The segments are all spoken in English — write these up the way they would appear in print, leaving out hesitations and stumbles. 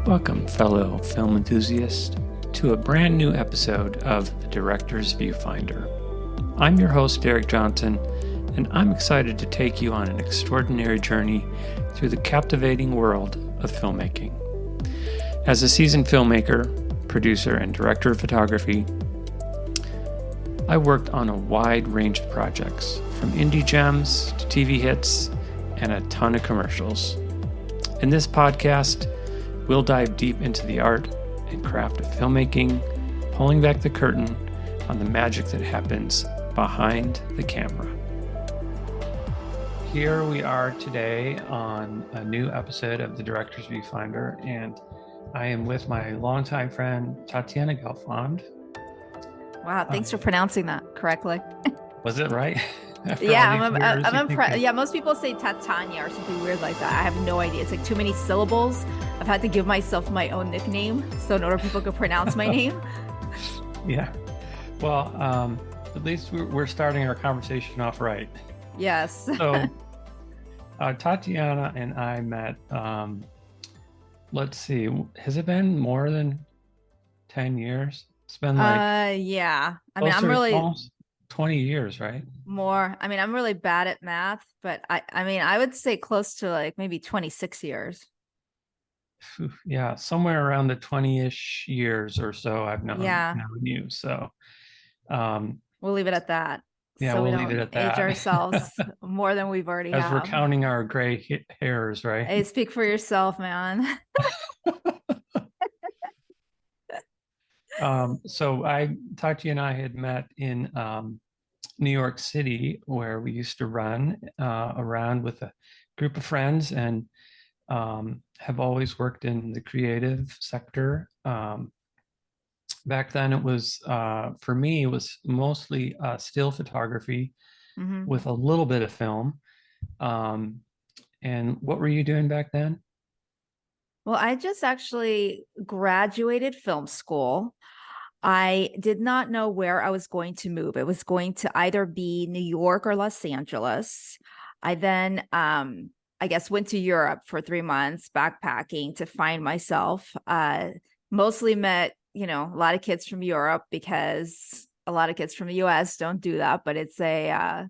Welcome, fellow film enthusiasts, to a brand new episode of The Director's Viewfinder. I'm your host, Derek Johnson, and I'm excited to take you on an extraordinary journey through the captivating world of filmmaking. As a seasoned filmmaker, producer, and director of photography, I worked on a wide range of projects, from indie gems to TV hits and a ton of commercials. In this podcast, we'll dive deep into the art and craft of filmmaking, pulling back the curtain on the magic that happens behind the camera. Here we are today on a new episode of The Director's Viewfinder, and I am with my longtime friend, Tatyana Gelfond. Wow, thanks for pronouncing that correctly. Was it right? Yeah, I'm impressed. Yeah, most people say Tatyana or something weird like that. I have no idea. It's like too many syllables. I've had to give myself my own nickname so in order people could pronounce my name. Yeah. Well, at least we're starting our conversation off right. Yes. So, Tatyana and I met, let's see, has it been more than 10 years? It's been like... yeah. I mean, I'm really... almost 20 years, right? More. I mean, I'm really bad at math, but I mean, I would say close to like maybe 26 years. Yeah, somewhere around the 20-ish years or so I've known you. So we'll leave it at that. Yeah, so we'll we leave it at that. Age ourselves more than we've already as have. We're counting our gray hairs, right? Hey, speak for yourself, man. So Tatyana and I had met in New York City, where we used to run around with a group of friends, and have always worked in the creative sector. Back then it was, for me, it was mostly still photography with a little bit of film. And what were you doing back then? Well, I just actually graduated film school. I did not know where I was going to move. It was going to either be New York or Los Angeles. I then, I guess, went to Europe for 3 months backpacking to find myself. Mostly met, a lot of kids from Europe, because a lot of kids from the US don't do that, but it's I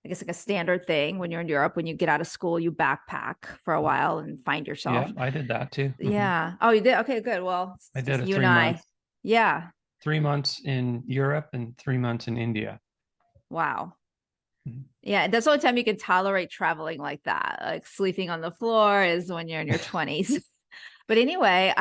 guess like a standard thing when you're in Europe. When you get out of school, you backpack for a while and find yourself. Yeah, I did that too. Yeah. Oh, you did? Okay, good. Well, I did you and I. Yeah. 3 months in Europe and 3 months in India. Wow. Yeah, that's the only time you can tolerate traveling like that. Like sleeping on the floor is when you're in your 20s. But anyway,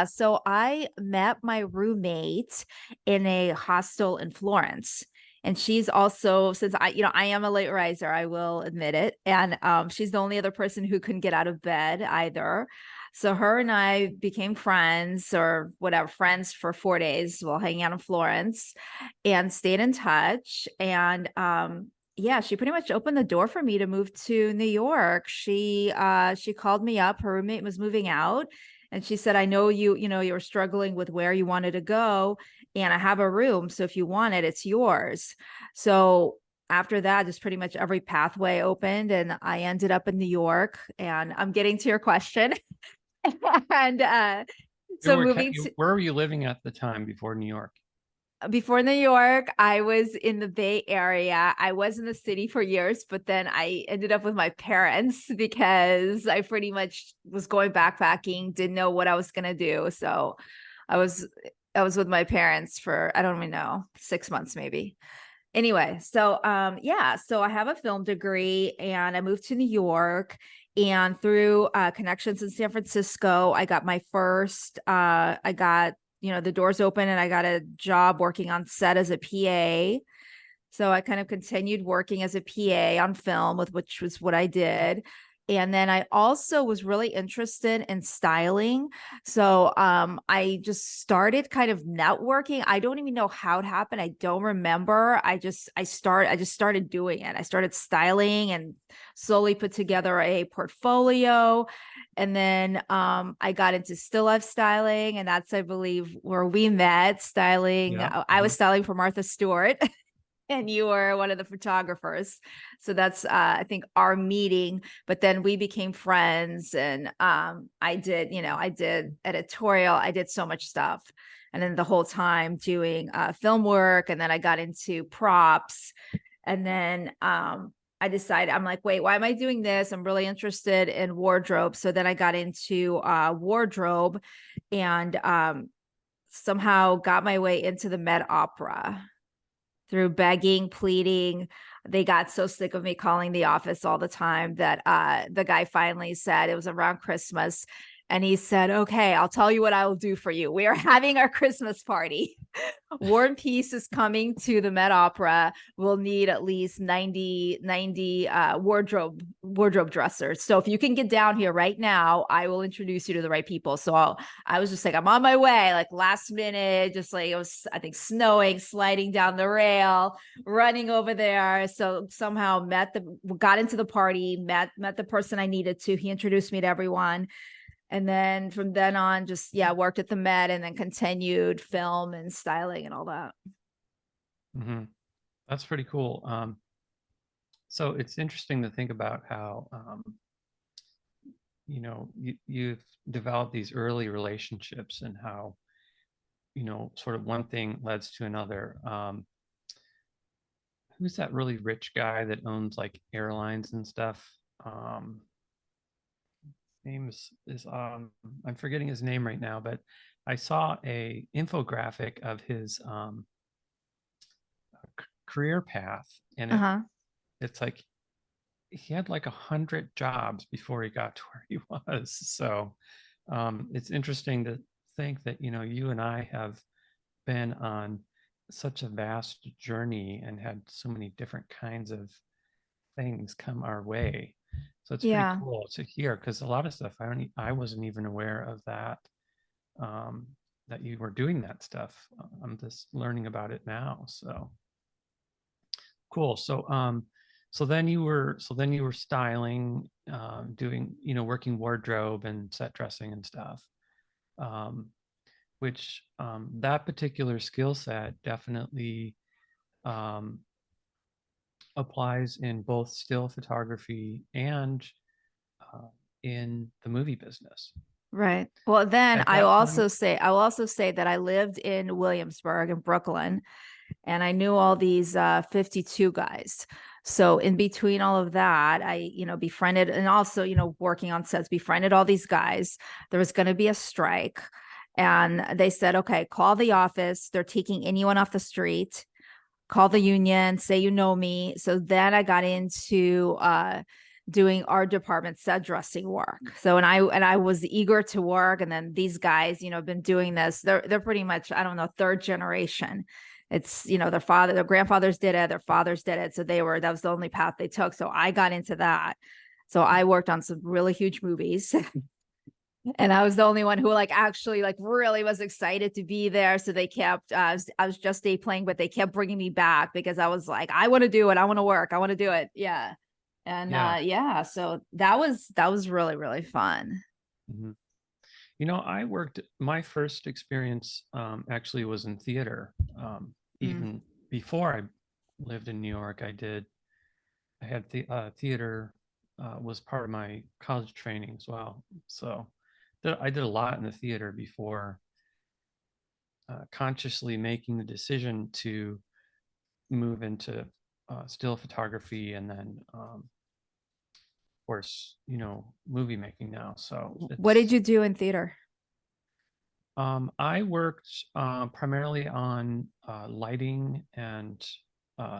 so I met my roommate in a hostel in Florence. And she's also, since I am a late riser, I will admit it. And she's the only other person who couldn't get out of bed either. So her and I became friends, or whatever, friends for 4 days while hanging out in Florence, and stayed in touch. And she pretty much opened the door for me to move to New York. She called me up. Her roommate was moving out, and she said, "I know you were struggling with where you wanted to go, and I have a room. So if you want it, it's yours." So after that, just pretty much every pathway opened, and I ended up in New York. And I'm getting to your question. And where were you living at the time before New York? Before New York, I was in the Bay Area. I was in the city for years, but then I ended up with my parents because I pretty much was going backpacking, didn't know what I was going to do. So I was with my parents for, I don't even know, 6 months maybe. Anyway, so so I have a film degree, and I moved to New York, and through connections in San Francisco, I got my first, the doors open, and I got a job working on set as a PA. So I kind of continued working as a PA on film, which was what I did. And then I also was really interested in styling. So I just started kind of networking. I don't even know how it happened. I don't remember. I just started doing it. I started styling and slowly put together a portfolio. And then I got into still life styling, and that's, I believe, where we met styling. Yeah. I was styling for Martha Stewart. and you were one of the photographers. So that's I think our meeting, but then we became friends, and I did editorial, I did so much stuff. And then the whole time doing film work, and then I got into props, and then I decided, I'm like, wait, why am I doing this? I'm really interested in wardrobe. So then I got into wardrobe, and somehow got my way into the Met Opera through begging, pleading. They got so sick of me calling the office all the time that the guy finally said, it was around Christmas, and he said, okay, I'll tell you what I will do for you. We are having our Christmas party. War and Peace is coming to the Met Opera. We'll need at least 90 wardrobe dressers. So if you can get down here right now, I will introduce you to the right people. So I was just like, I'm on my way, like last minute, just like it was, I think, snowing, sliding down the rail, running over there. So somehow got into the party, met the person I needed to. He introduced me to everyone. And then from then on, just, worked at the Met, and then continued film and styling and all that. Mm-hmm. That's pretty cool. So it's interesting to think about how, you've developed these early relationships, and how, sort of one thing leads to another. Who's that really rich guy that owns like airlines and stuff? Name is I'm forgetting his name right now, but I saw a infographic of his career path, and it's like he had like 100 jobs before he got to where he was. So it's interesting to think that you and I have been on such a vast journey and had so many different kinds of things come our way. So it's pretty Yeah. cool to hear, because a lot of stuff I wasn't even aware of that, um, that you were doing that stuff. I'm just learning about it now. So cool. So then you were styling, doing, working wardrobe and set dressing and stuff. Um, which that particular skill set definitely um, applies in both still photography and uh, in the movie business. Right. Well, then At that point, I will also say that I lived in Williamsburg in Brooklyn, and I knew all these 52 guys. So in between all of that, I, befriended, and also, working on sets, befriended all these guys. There was going to be a strike, and they said, okay, call the office. They're taking anyone off the street. Call the union, say you know me. So then I got into doing our department set dressing work. So and I was eager to work. And then these guys, have been doing this. They're pretty much, I don't know, third generation. It's, their grandfathers did it, their fathers did it. So that was the only path they took. So I got into that. So I worked on some really huge movies. And I was the only one who actually really was excited to be there. So they kept, I was just day playing, but they kept bringing me back because I was like, I want to do it. I want to work. I want to do it. Yeah. And yeah. so that was really, really fun. Mhm. My first experience actually was in theater. Mm. Even before I lived in New York, I had theater was part of my college training as well. So I did a lot in the theater before consciously making the decision to move into still photography, and then, of course, movie making now. So What did it's you do in theater? I worked primarily on lighting and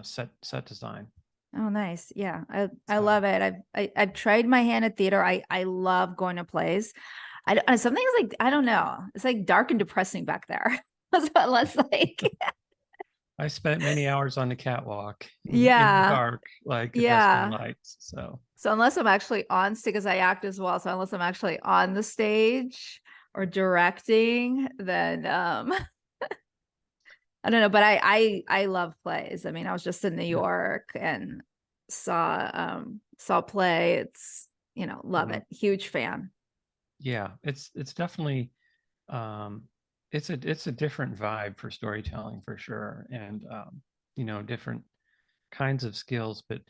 set design. Oh, nice. Yeah. I So love it. I've tried my hand at theater. I love going to plays. Something's like, I don't know. It's like dark and depressing back there. So unless I spent many hours on the catwalk in the yeah, dark, like adjusting yeah. lights. So So unless I'm actually on stage, because I act as well. So unless I'm actually on the stage or directing, then I don't know. But I love plays. I mean, I was just in New yeah. York and saw play. It's, love Mhm. it. Huge fan. Yeah, it's definitely um, it's a different vibe for storytelling for sure, and different. kinds of skills, but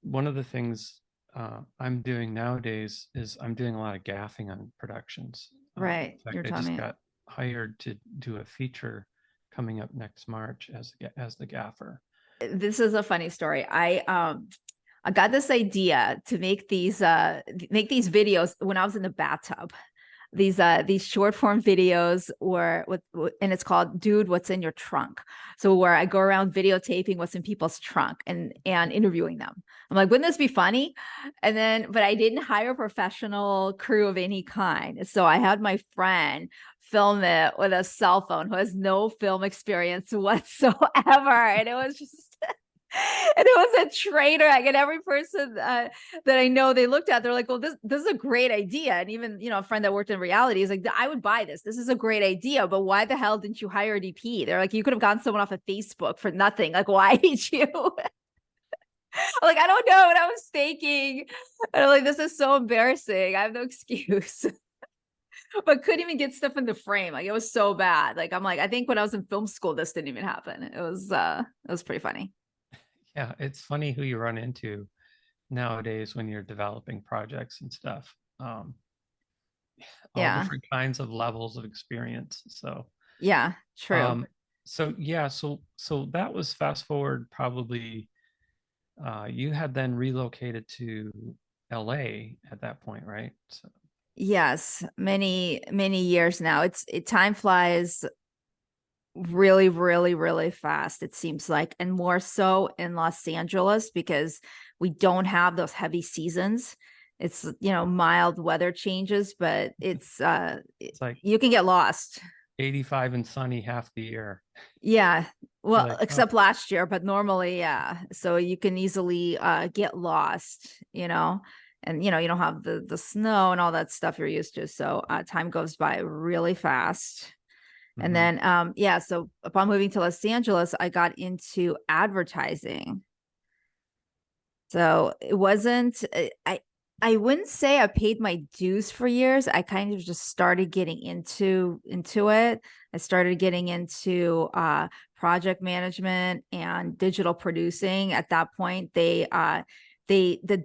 one of the things I'm doing nowadays is I'm doing a lot of gaffing on productions. In Right. fact, You're I telling just me. got hired to do a feature coming up next March as the gaffer. This is a funny story. I got this idea to make these videos when I was in the bathtub. These short form videos or and it's called Dude, What's in Your Trunk. So where I go around videotaping what's in people's trunk and interviewing them. I'm like, wouldn't this be funny? And then, but I didn't hire a professional crew of any kind. So I had my friend film it with a cell phone who has no film experience whatsoever. And it was just and it was a train wreck. And every person that I know, they looked at, they're like, "Well, this is a great idea." And even a friend that worked in reality is like, "I would buy this. This is a great idea, but why the hell didn't you hire a DP?" They're like, "You could have gotten someone off of Facebook for nothing. Like, why did you?" Like, I don't know what I was thinking. And I'm like, this is so embarrassing. I have no excuse. But couldn't even get stuff in the frame. Like, it was so bad. Like, I'm like, I think when I was in film school, this didn't even happen. It was pretty funny. Yeah, it's funny who you run into nowadays when you're developing projects and stuff. All Yeah. different kinds of levels of experience. Yeah. True. Um, so yeah, so that was fast forward probably. You had then relocated to LA at that point, right? So, Yes, many years now. Time flies really, really, really fast, it seems like, and more so in Los Angeles because we don't have those heavy seasons. It's, mild weather changes, but it's like you can get lost. 85 and sunny half the year. Yeah. You're Well, like, oh, except last year, but normally, yeah. So you can easily get lost, and you don't have the snow and all that stuff you're used to. So time goes by really fast. And mhm. then yeah, so upon moving to Los Angeles, I got into advertising. So it wasn't I wouldn't say I paid my dues for years. I kind of just started getting into it. I started getting into project management and digital producing. At that point, the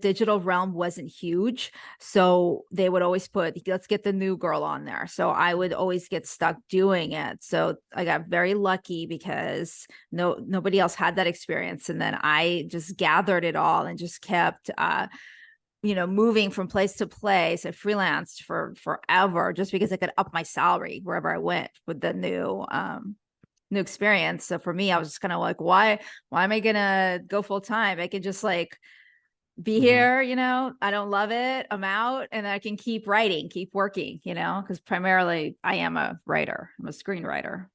digital realm wasn't huge. So they would always put, let's get the new girl on there. So I would always get stuck doing it. So I got very lucky because nobody else had that experience. And then I just gathered it all and just kept moving from place to place. I freelanced for forever just because I could up my salary wherever I went with the new experience. So for me, I was just kind of like, why am I gonna go full time? I could just like be Mhm. here, I don't love it. I'm out and I can keep writing, keep working, because primarily I am a writer. I'm a screenwriter.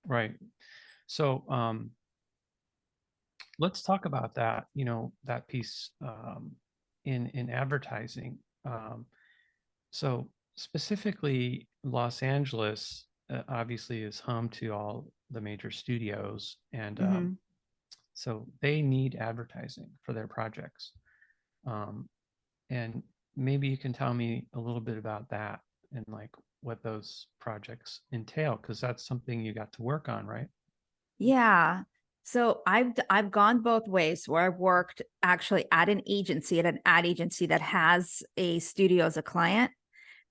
Right. So let's talk about that, that piece in advertising. Um, so specifically, Los Angeles obviously is home to all the major studios, and Hmm. so they need advertising for their projects. Um, and maybe you can tell me a little bit about that and like what those projects entail, because that's something you got to work on, right? Yeah. So I've gone both ways where I've worked actually at an ad agency that has a studio as a client,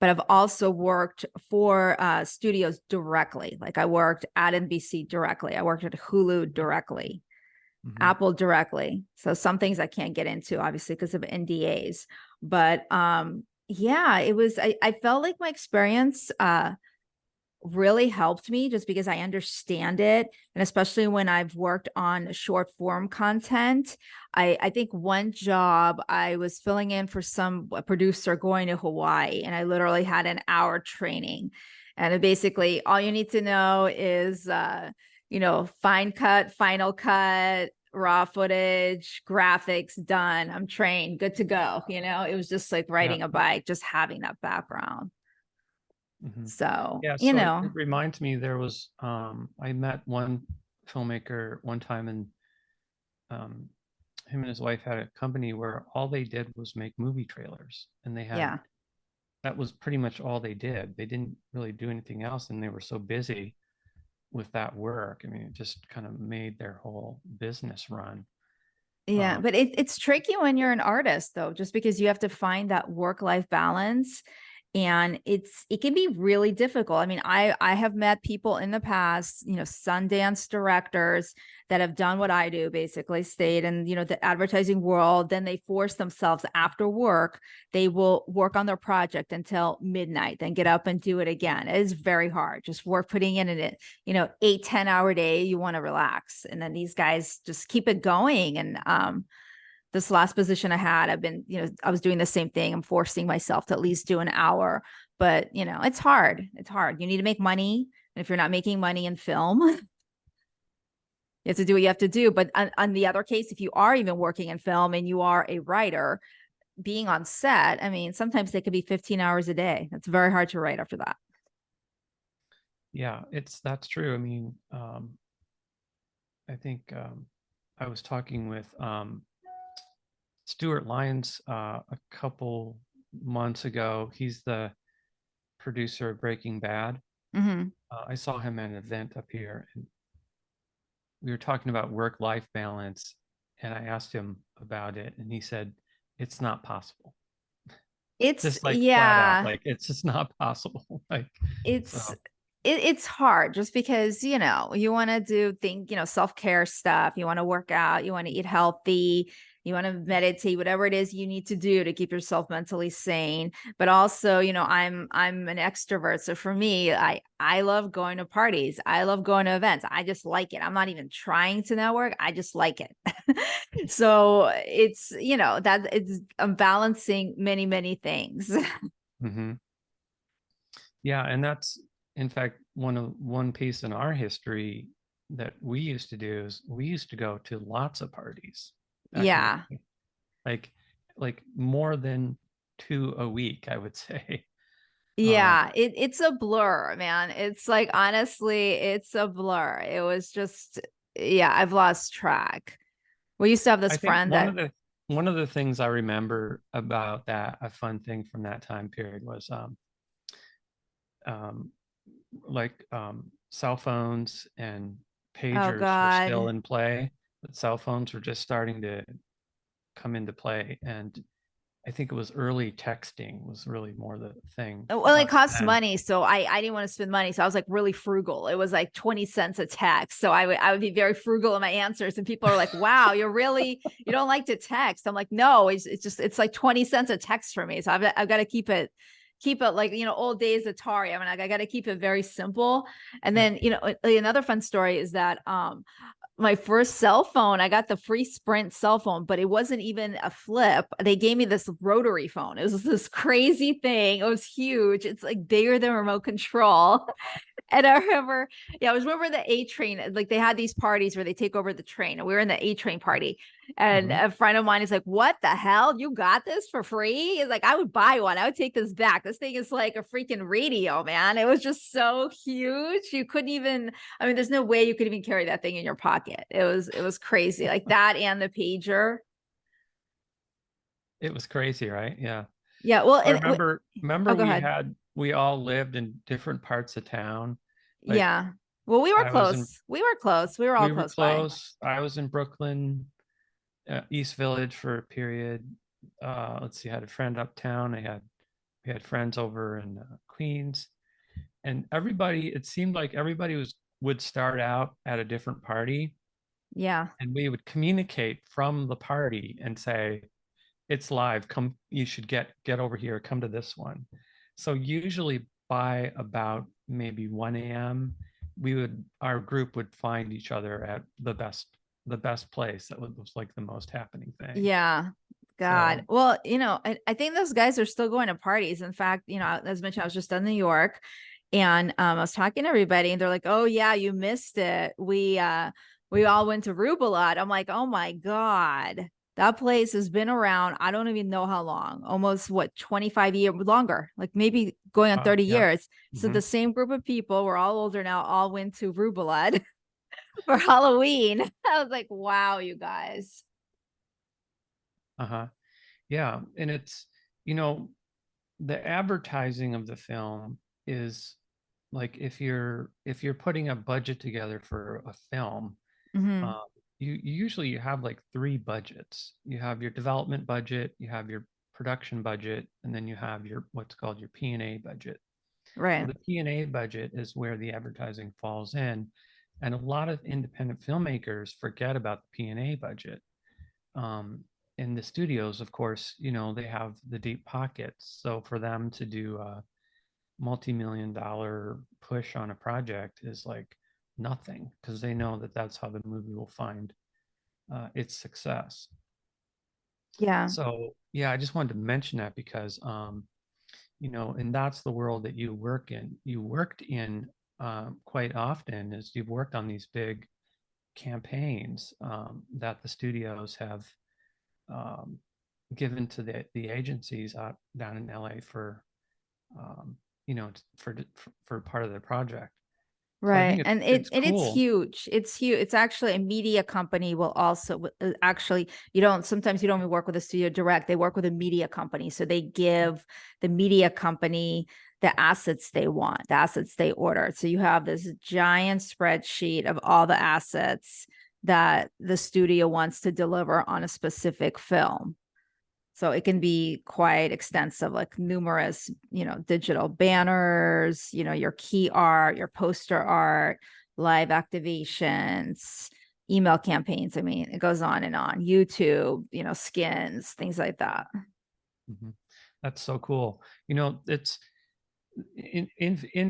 but I've also worked for studios directly. Like I worked at NBC directly. I worked at Hulu directly, Mm-hmm. Apple directly. So some things I can't get into obviously because of NDAs. But yeah, I felt like my experience really helped me just because I understand it. And especially when I've worked on short form content. I think one job I was filling in for a producer going to Hawaii, and I literally had an hour training. And basically, all you need to know is, fine cut, final cut, raw footage, graphics done. I'm trained, good to go. It was just like Yeah. riding a bike, just having that background. Mm-hmm. So, Yeah, so it reminds me there was I met one filmmaker one time, and um him and his wife had a company where all they did was make movie trailers, and yeah. that was pretty much all they did. They didn't really do anything else, and they were so busy with that work. I mean, it just kind of made their whole business run. Yeah, but it's tricky when you're an artist though, just because you have to find that work-life balance, and it can be really difficult. I mean, I have met people in the past, Sundance directors that have done what I do, basically stayed in, the advertising world. Then they force themselves after work, they will work on their project until midnight, then get up and do it again. It is very hard, just putting in it, 8-10 hour day. You want to relax, and then these guys just keep it going. And this last position I had, I was doing the same thing. I'm forcing myself to at least do an hour, but it's hard. It's hard. You need to make money. And if you're not making money in film, you have to do what you have to do. But on the other case, if you are even working in film and you are a writer, being on set, I mean, sometimes they could be 15 hours a day. It's very hard to write after that. Yeah, that's true. I mean, I think I was talking with Stuart Lyons a couple months ago. He's the producer of Breaking Bad. Mm-hmm. I saw him at an event up here, and we were talking about work-life balance, and I asked him about it, and he said it's not possible. It's Just like flat out, yeah, like it's just not possible. Like so. it's it's hard just because you want to do self-care stuff, you want to work out, you want to eat healthy, you want to meditate, whatever it is you need to do to keep yourself mentally sane. But also, I'm an extrovert, so for me, I love going to parties, I love going to events, I just like it. I'm not even trying to network, I just like it. So it's that it's I'm balancing many things. Mhm. Yeah, and that's in fact one piece in our history that we used to do is we used to go to lots of parties back in the Yeah. day. Like like more than two a week, I would say. Um, Yeah, it's a blur, man. It's like, honestly, it's a blur. It was just, yeah, I've lost track. We used to have this I think friend that, one of the things I remember about that, a fun thing from that time period was um, cell phones and oh pagers were still God. in play, but cell phones were just starting to come into play. And I think it was early texting was really more the thing for Well, it us costs then. money, so I didn't want to spend money, so I was like really frugal. It was like 20 cents a text, so I would be very frugal in my answers, and people are like, "Wow, you don't like to text." I'm like, "No, it's just it's like 20 cents a text for me." So I've got to keep it like old days Atari. I mean, like, I got to keep it very simple. And Yeah. then another fun story is that my first cell phone, I got the free Sprint cell phone, but it wasn't even a flip. They gave me this rotary phone. It was this crazy thing. It was huge. It's like bigger than remote control. And I remember, yeah, I was remember the A train. Like, they had these parties where they take over the train, and we were in the A train party. And Mhm. a friend of mine is like, "What the hell? You got this for free?" He's like, "I would buy one. I would take this back. This thing is like a freaking radio, man." It was just so huge. You couldn't even, I mean, there's no way you could even carry that thing in your pocket. It was crazy. Like that and the pager. It was crazy, right? Yeah. Yeah. Well, I and remember oh, go ahead. we all lived in different parts of town. Like Yeah. Well, we were I was in close. We were close. We were all we were close by. close. I was in Brooklyn, East Village for a period. Let's see, I had a friend uptown. We had friends over in Queens, and everybody. It seemed like everybody would start out at a different party, Yeah. and we would communicate from the party and say, "It's live. Come, you should get over here. Come to this one." So usually by about maybe 1 a.m., our group would find each other at the best place that was like the most happening thing. Yeah. God. So Well, I think those guys are still going to parties. In fact, as mentioned, I was just in New York, and I was talking to everybody, and they're like, "Oh yeah, you missed it. We all went to Rubelot." I'm like, "Oh my God. That place has been around. I don't even know how long. Almost what, 25 years longer, like maybe going on 30 yeah. years." So Hmm. the same group of people, we're all older now, all went to Rubelot for Halloween. I was like, "Wow, you guys." Uh-huh. Yeah. And it's, you know, the advertising of the film is like if you're putting a budget together for a film, Hmm. um, you usually you have like three budgets. You have your development budget, you have your production budget, and then you have your what's called your P&A budget. So Right. the P&A budget is where the advertising falls in, and a lot of independent filmmakers forget about the P&A budget. Um, in the studios, of course, they have the deep pockets, so for them to do a multi-million dollar push on a project is like nothing because they know that that's how the movie will find its success. Yeah. So yeah, I just wanted to mention that because and that's the world that you work in. You worked in quite often as you've worked on these big campaigns that the studios have um, given to the agencies out down in LA for um, for part of the project. So I Right. think And it's it's cool. huge. It's huge. It's actually a media company will also actually you don't sometimes you don't even work with a studio direct. They work with a media company. So they give the media company the assets they want, the assets they order. So you have this giant spreadsheet of all the assets that the studio wants to deliver on a specific film. So it can be quite extensive, like numerous, digital banners, your key art, your poster art, live activations, email campaigns. I mean, it goes on and on. YouTube, skins, things like that. Mhm. That's so cool. It's in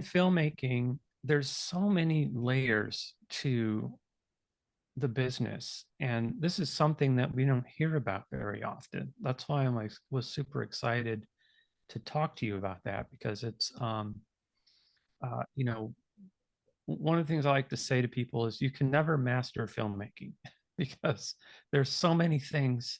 filmmaking, there's so many layers to the business, and this is something that we don't hear about very often. That's why I was super excited to talk to you about that because it's uh, you know one of the things I like to say to people is you can never master filmmaking because there's so many things,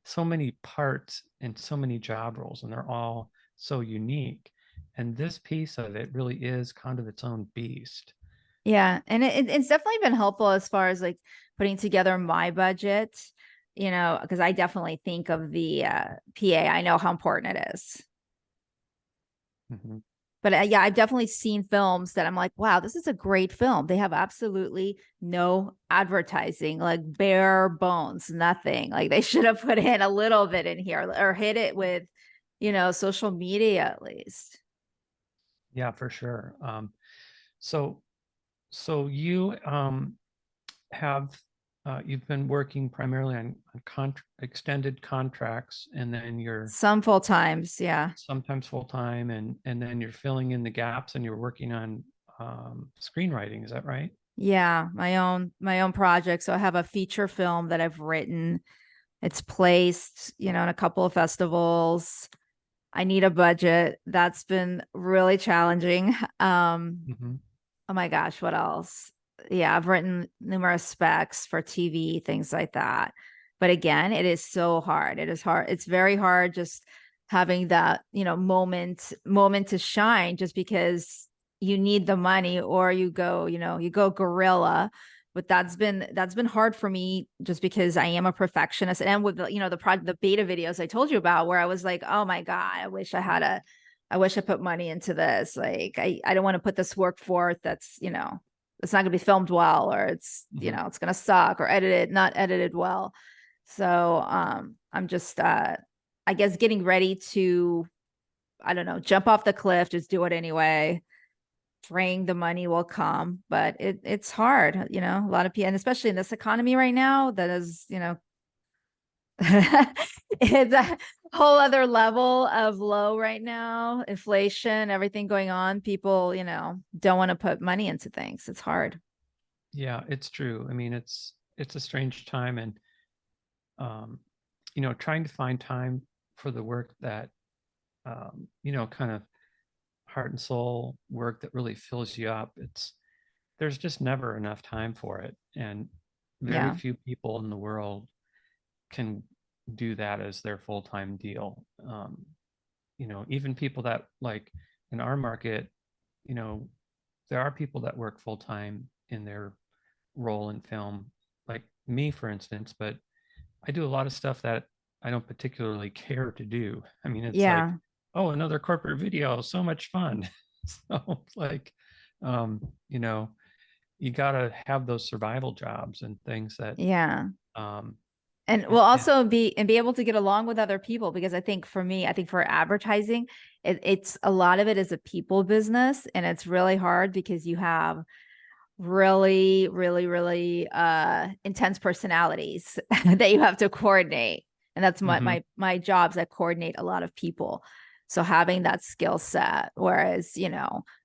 so many parts, and so many job roles, and they're all so unique. And this piece of it really is kind of its own beast. Yeah. And it's definitely been helpful as far as like putting together my budget, because I definitely think of the PA. I know how important it is. Mhm. But yeah, I've definitely seen films that I'm like, wow, this is a great film. They have absolutely no advertising, like bare bones, nothing. Like they should have put in a little bit in here or hit it with, social media at least. Yeah, for sure. So, so you have you've been working primarily on extended contracts, and then you're Some full times, yeah. sometimes full time, and then you're filling in the gaps, and you're working on screenwriting. Is that right? Yeah, my own project. So I have a feature film that I've written. It's placed, in a couple of festivals. I need a budget. That's been really challenging. Mm-hmm. Oh my gosh, what else? Yeah, I've written numerous specs for TV, things like that. But again, it is so hard. It is hard. It's very hard just having that, moment to shine just because you need the money or you go guerrilla. But that's been hard for me just because I am a perfectionist. And with the beta videos I told you about where I was like, oh my God, I wish I put money into this. Like, I don't want to put this work forth that's, it's not going to be filmed well, or it's, Mm-hmm. it's going to suck or not edited well. So, I'm just, I guess getting ready to, I don't know, jump off the cliff, just do it anyway. Praying the money will come, but it's hard, a lot of people, and especially in this economy right now, that is, it's a whole other level of low right now. Inflation, everything going on. People, don't want to put money into things. It's hard. Yeah, it's true. I mean, it's a strange time, and um, trying to find time for the work that kind of heart and soul work that really fills you up. There's just never enough time for it, and very Yeah. few people in the world can do that as their full-time deal. Even people that like in our market, you know, there are people that work full-time in their role in film, like me, for instance, but I do a lot of stuff that I don't particularly care to do. I mean, it's like, Yeah. oh, another corporate video, so much fun. So it's like, You know, you got to have those survival jobs and things that, Yeah. um, And we'll also be able to get along with other people, because I think for me, I think for advertising, it's a lot of it is a people business, and it's really hard because you have really, really, really intense personalities that you have to coordinate. And that's mhm. my jobs. I coordinate a lot of people. So having that skill set, whereas,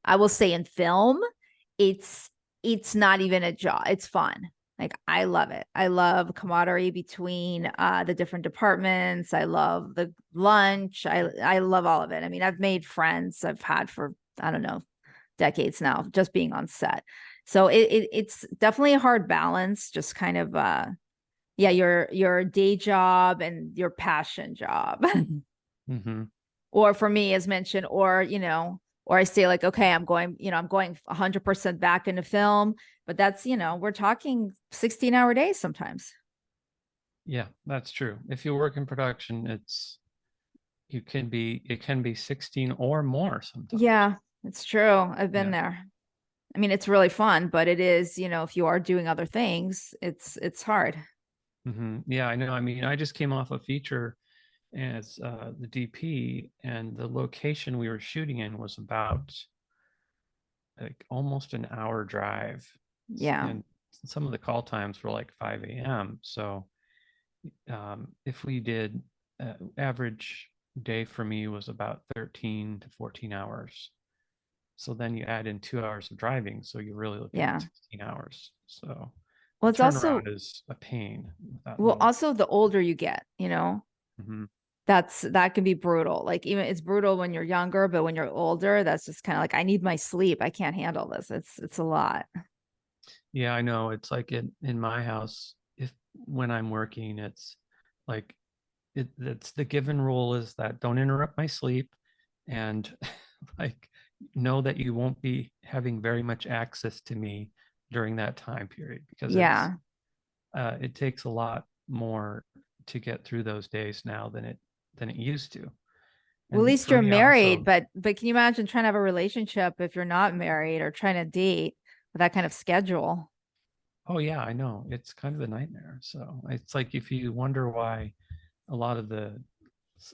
I will say in film, it's it's not even a job. It's fun. Like I love it. I love camaraderie between the different departments. I love the lunch. I love all of it. I mean, I've made friends I've had for, I don't know, decades now, just being on set. So it's definitely a hard balance, just kind of yeah, your day job and your passion job. Mhm. Or for me, as mentioned, or or I say like, okay, I'm going 100% back into film, but that's, we're talking 16-hour days sometimes. Yeah, that's true. If you work in production, it can be 16 or more sometimes. Yeah, it's true. I've been Yeah. there. I mean, it's really fun, but it is, if you are doing other things, it's hard. Yeah, I know. I mean, I just came off a feature as the DP, and the location we were shooting in was about like almost an hour drive. Yeah. And some of the call times were like 5 a.m. So if we did average day for me was about 13 to 14 hours. So then you add in 2 hours of driving. So you're really looking at Yeah. 16 hours. So Well, the it's also turnaround is a pain with that well, load. also the older you get, Hmm. that can be brutal. Like even it's brutal when you're younger, but when you're older, that's just kind of like, I need my sleep. I can't handle this. It's a lot. Yeah, I know. It's like in my house, if when I'm working, it's like it's the given rule is that don't interrupt my sleep, and like know that you won't be having very much access to me during that time period, because Yeah. it takes a lot more to get through those days now than it used to. Well, at And least for you're me married, also, but can you imagine trying to have a relationship if you're not married, or trying to date with that kind of schedule? oh yeah, I know it's kind of a nightmare. So it's like if you wonder why a lot of the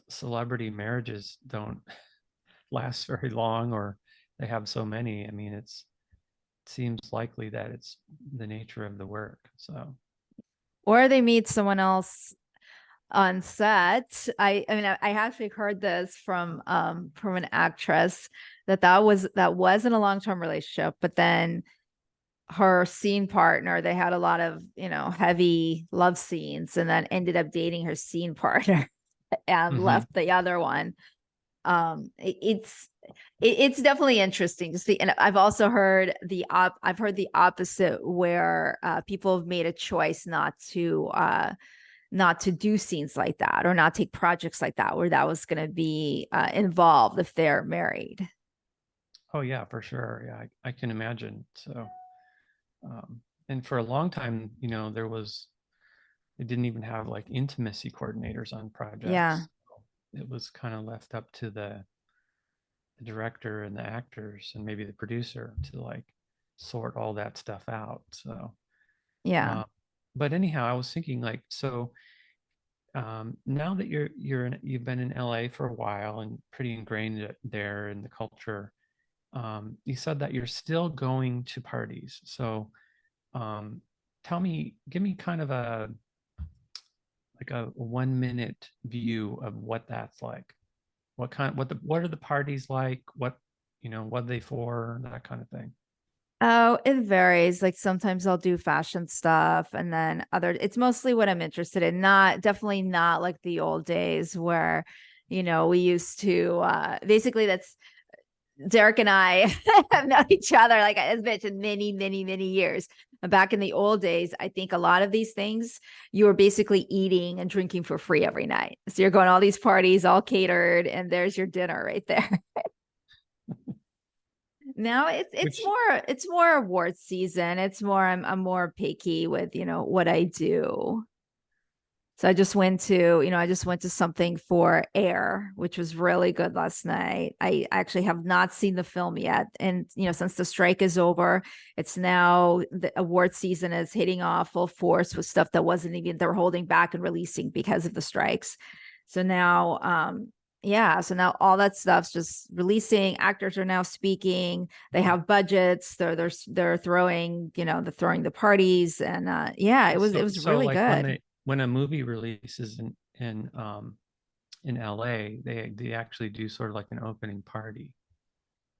celebrity marriages don't last very long, or they have so many. I mean, it seems likely that it's the nature of the work. So, Or they meet someone else on set. I mean, I actually heard this from an actress that wasn't a long-term relationship, but then her scene partner, they had a lot of, heavy love scenes, and then ended up dating her scene partner and mhm. left the other one. It's definitely interesting to see. And I've also heard I've heard the opposite, where people have made a choice not to do scenes like that, or not take projects like that, where that was going to be involved if they're married. Oh yeah, for sure. Yeah, I can imagine. So, um, and for a long time, they didn't even have like intimacy coordinators on Yeah. projects. It was kind of left up to the director and the actors and maybe the producer to like sort all that stuff out. So, Yeah. uh, but anyhow, I was thinking like, so now that you've been in LA for a while and pretty ingrained there in the culture, you said that you're still going to parties. So um, give me kind of a like a 1 minute view of what that's like. What are the parties like? What are they for? That kind of thing. Oh, it varies. Like sometimes I'll do fashion stuff, and then it's mostly what I'm interested in. Definitely not like the old days where, we used to basically that's Derek and I have known each other, like as mentioned, many, many, many years. And back in the old days, I think a lot of these things you were basically eating and drinking for free every night. So you're going to all these parties, all catered, and there's your dinner right there. Now Which it's more award season. It's more I'm more picky with, what I do. So I just went to something for Air, which was really good last night. I actually have not seen the film yet. And, since the strike is over, it's now the award season is hitting off full force with stuff that wasn't even, they're holding back and releasing because of the strikes. So now, so now all that stuff's just releasing. Actors are now speaking. They have budgets. They're throwing, they're throwing the parties, and it was So really like when good. a movie releases in LA, they actually do sort of like an opening party.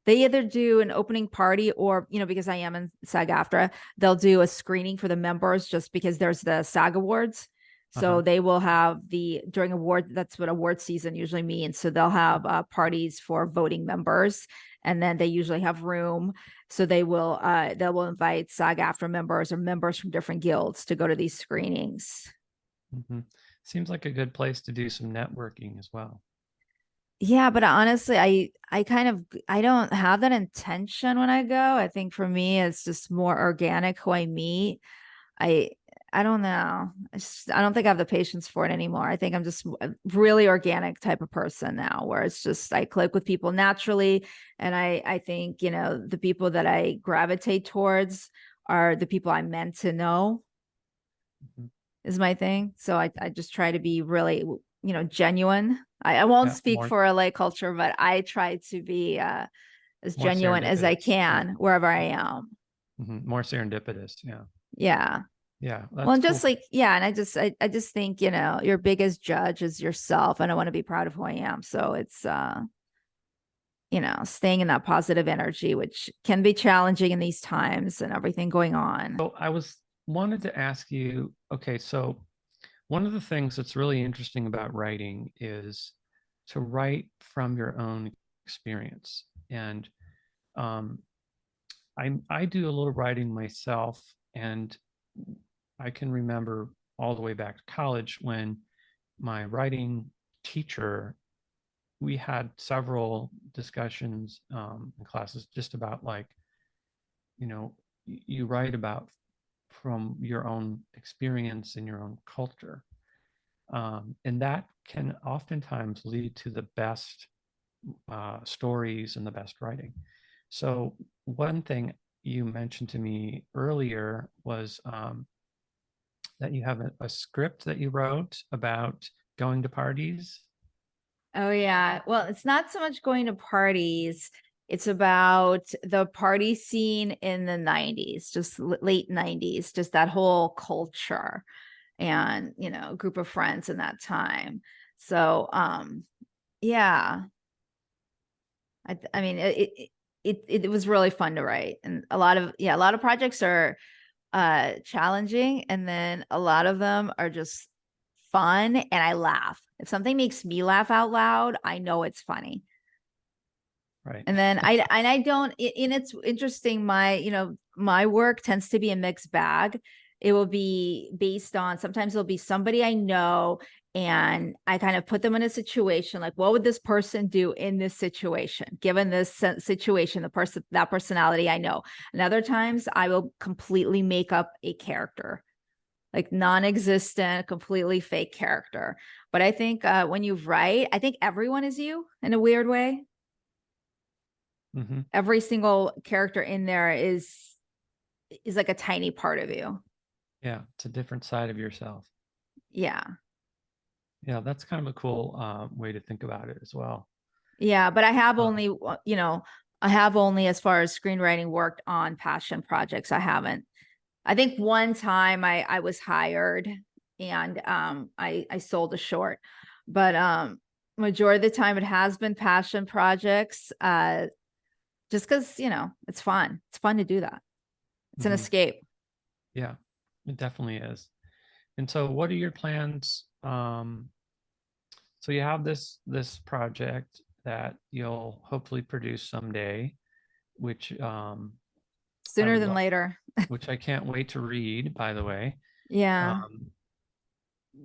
They either do an opening party or, because I am in SAG-AFTRA, they'll do a screening for the members just because there's the SAG Awards. So Uh-huh. they will have during award, that's what award season usually means. So they'll have parties for voting members, and then they usually have room. So they will invite SAG-AFTRA members or members from different guilds to go to these screenings. Hmm. Seems like a good place to do some networking as well. Yeah, but honestly, I don't have that intention when I go. I think for me, it's just more organic who I meet. I I don't know. I don't think I have the patience for it anymore. I think I'm just a really organic type of person now, where it's just I click with people naturally, and I think the people that I gravitate towards are the people I'm meant to know Mhm. is my thing. So I just try to be really, genuine. I won't Yeah, speak for LA culture, but I try to be as more genuine as I serendipitous. Yeah. can wherever I am. More serendipitous. Yeah. Yeah. Yeah, Well, that's and cool. just like, yeah, and I just think, your biggest judge is yourself. And I want to be proud of who I am. So it's staying in that positive energy, which can be challenging in these times and everything going on. So I was wanted to ask you, okay, so one of the things that's really interesting about writing is to write from your own experience. And um, I do a little writing myself, and I can remember all the way back to college when my writing teacher, we had several discussions in classes just about like, you write about from your own experience in your own culture. And that can oftentimes lead to the best stories and the best writing. So, one thing you mentioned to me earlier was that you have a script that you wrote about going to parties. Oh yeah. Well, it's not so much going to parties. It's about the party scene in the 90s, just late 90s, just that whole culture and, group of friends in that time. So, yeah. I mean, it was really fun to write, and a lot of projects are challenging, and then a lot of them are just fun, and I laugh. If something makes me laugh out loud, I know it's funny. Right. And then I don't, and it's interesting. My work tends to be a mixed bag. It will be based on, sometimes it'll be somebody I know, and I kind of put them in a situation like, what would this person do in this situation, given this situation, that personality I know. And other times I will completely make up a character, like non-existent, completely fake character. But I think when you write, I think everyone is you in a weird way. Hmm. Every single character in there is like a tiny part of you. Yeah, it's a different side of yourself. Yeah. Yeah, that's kind of a cool way to think about it as well. Yeah, but I have Um, only, I have only, as far as screenwriting, worked on passion projects. I haven't. I think one time I was hired, and I sold a short, but majority of the time it has been passion projects, just because, it's fun. It's fun to do that. It's an mhm. escape. Yeah, it definitely is. And so, what are your plans? So you have this project that you'll hopefully produce someday, which I Sooner would than love, later. which I can't wait to read, by the way, Yeah. um,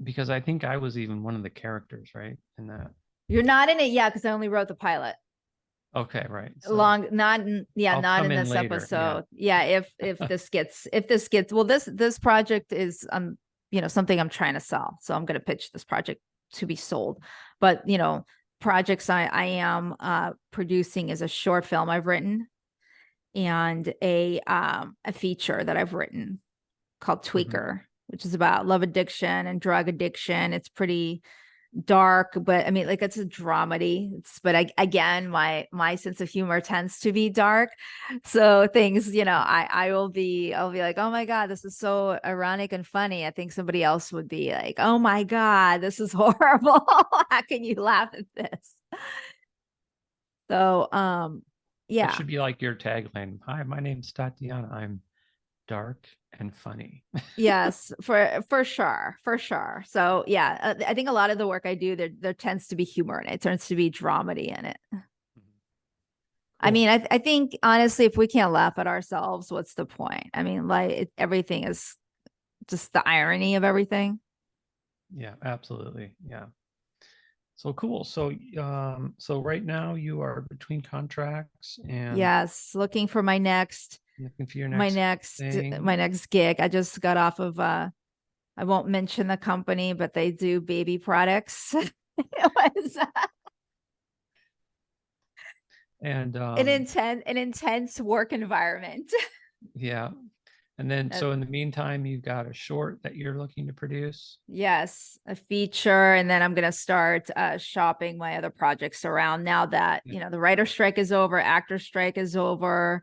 because I think I was even one of the characters, right, in that. You're not in it yet because I only wrote the pilot. Okay, right. So Long, not in, yeah, I'll not come in in this later. Yeah. episode. Yeah, if this gets well, this project is something I'm trying to sell. So I'm going to pitch this project to be sold. But, projects I am producing is a short film I've written and a feature that I've written called Tweaker, which is about love addiction and drug addiction. It's pretty dark, but I mean, like, it's a dramedy. Again, my sense of humor tends to be dark. So things, I'll be like, oh my God, this is so ironic and funny. I think somebody else would be like, oh my God, this is horrible. How can you laugh at this? So, That yeah. should be like your tagline. Hi, my name's Tatyana. I'm dark and funny. Yes, for sure, for sure. So yeah, I think a lot of the work I do, there tends to be humor in it. It tends to be dramedy in it. I Cool. mean, I think honestly, if we can't laugh at ourselves, what's the point? I mean, like, everything is just the irony of everything. Yeah, absolutely. Yeah. So cool. So right now you are between contracts and Yes, looking for my next looking for your my next next thing. my next gig. I just got off of I won't mention the company, but they do baby products. It was And an intense work environment. yeah. And then Uh, so in the meantime, you've got a short that you're looking to produce. yes, a feature, and then I'm gonna start shopping my other projects around now that Yeah. the writer strike is over, actor strike is over.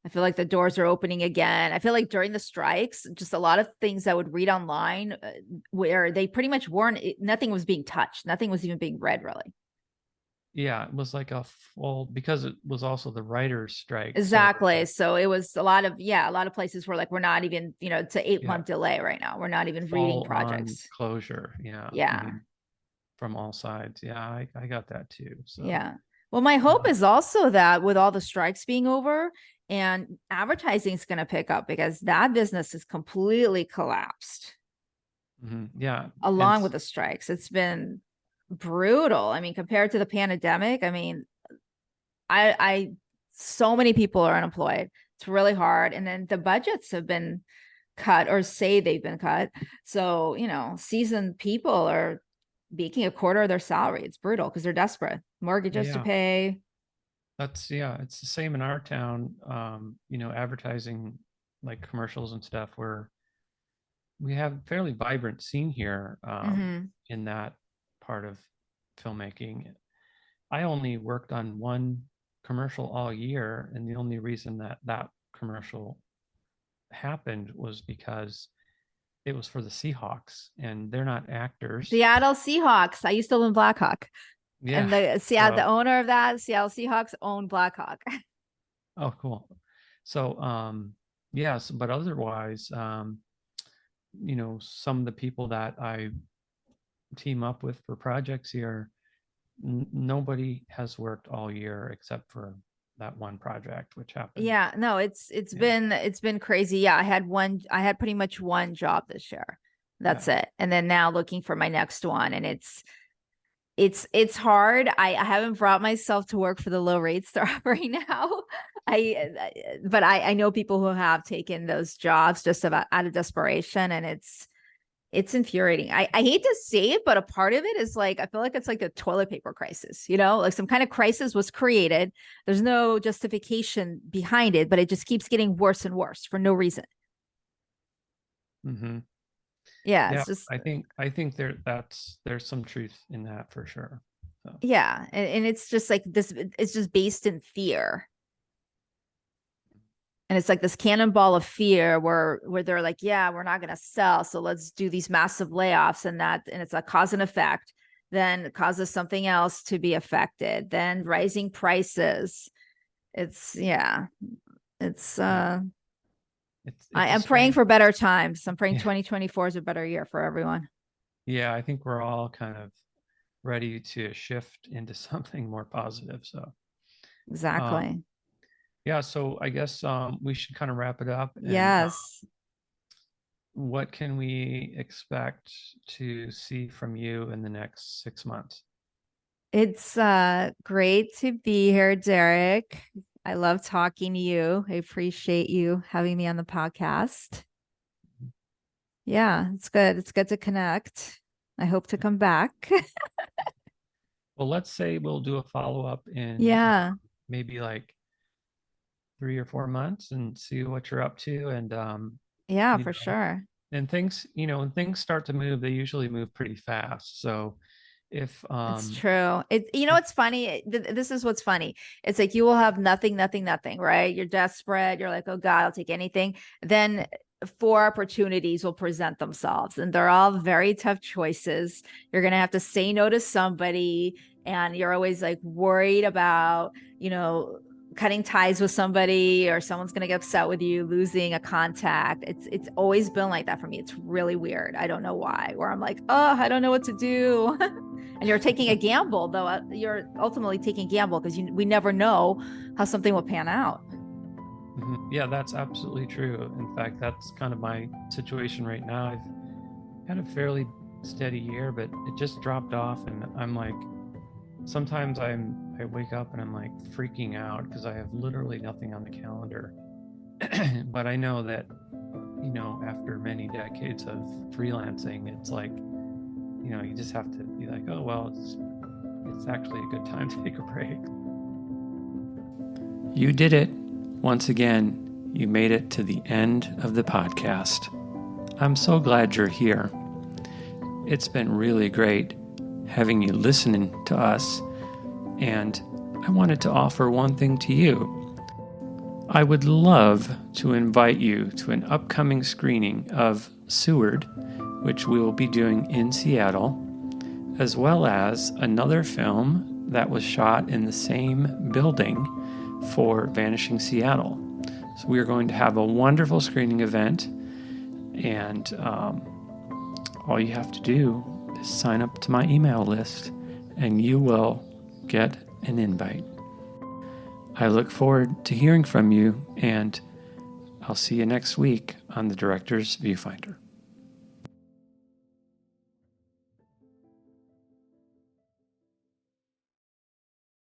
I feel like the doors are opening again. I feel like during the strikes, just a lot of things I would read online where they pretty much weren't, nothing was being touched, nothing was even being read, really. Yeah, it was like a full because it was also the writer's strike. So Exactly. So it was a lot of places were like, we're not even, it's an 8 month yeah, delay right now. We're not even reading full on projects. closure. Yeah. I Yeah. mean, from all sides. Yeah, I got that too. So Yeah. Well, my hope is also that with all the strikes being over and advertising is going to pick up because that business is completely collapsed yeah. And along with the strikes. It's been brutal. I mean, compared to the pandemic, I mean, I so many people are unemployed. It's really hard. And then the budgets have been cut or say they've been cut. So, seasoned people are making a quarter of their salary. It's brutal because they're desperate. Mortgages to yeah, pay. yeah, it's the same in our town. Advertising like commercials and stuff where we have a fairly vibrant scene here Mm-hmm. in that part of filmmaking. I only worked on one commercial all year, and the only reason that that commercial happened was because it was for the Seahawks, and they're not actors. Seattle Seahawks. I used to live in Blackhawk. Yeah. And the So, owner of that Seattle Seahawks owned Blackhawk. oh, cool. So, yes, but otherwise, some of the people that I team up with for projects here, nobody has worked all year except for that one project, which happened. Yeah, no, it's Yeah. been crazy. Yeah, I had pretty much one job this year. Yeah. That's it. And then now looking for my next one. And it's hard. I haven't brought myself to work for the low rates they're offering now. But I know people who have taken those jobs just about out of desperation, and it's infuriating. I hate to say it, but a part of it is like, I feel like it's like a toilet paper crisis, like some kind of crisis was created. There's no justification behind it, but it just keeps getting worse and worse for no reason. Mm-hmm. Yeah, Yeah. it's just, I think there's some truth in that for sure. So, yeah. And it's just like this, it's just based in fear. And it's like this cannonball of fear where they're like, yeah, we're not going to sell, so let's do these massive layoffs, and it's a cause and effect, then it causes something else to be affected, then rising prices. It's yeah, it's yeah, it's I a am praying strange. for better times. I'm praying Yeah. 2024 is a better year for everyone. Yeah, I think we're all kind of ready to shift into something more positive. So, um, Exactly. yeah, so I guess we should kind of wrap it up. And Yes. what can we expect to see from you in the next 6 months? It's great to be here, Derek. I love talking to you. I appreciate you having me on the podcast. Yeah, it's good. It's good to connect. I hope to come back. Well, let's say we'll do a follow-up in Yeah. maybe like 3 or 4 months and see what you're up to. And, Yeah, you for know, sure. and things, when things start to move, they usually move pretty fast. So if, It's true. if, It's funny. This is what's funny. It's like you will have nothing, nothing, nothing, right? You're desperate. You're like, oh God, I'll take anything. Then four opportunities will present themselves, and they're all very tough choices. You're gonna have to say no to somebody, and you're always like worried about, cutting ties with somebody, or someone's gonna get upset with you, losing a contact. It's always been like that for me. It's really weird. I don't know why. Where I'm like, oh, I don't know what to do. And you're taking a gamble, though. You're ultimately taking a gamble because we never know how something will pan out. yeah, that's absolutely true. In fact, that's kind of my situation right now. I've had a fairly steady year, but it just dropped off. And I'm like, sometimes I wake up and I'm like freaking out because I have literally nothing on the calendar. But I know that, after many decades of freelancing, it's like, you just have to be like, oh, well, it's actually a good time to take a break. You did it. Once again, you made it to the end of the podcast. I'm so glad you're here. It's been really great having you listening to us, and I wanted to offer one thing to you. I would love to invite you to an upcoming screening of Seward, which we will be doing in Seattle, as well as another film that was shot in the same building for Vanishing Seattle. So we are going to have a wonderful screening event, and all you have to do is sign up to my email list, and you will get an invite. I look forward to hearing from you, and I'll see you next week on the Director's Viewfinder.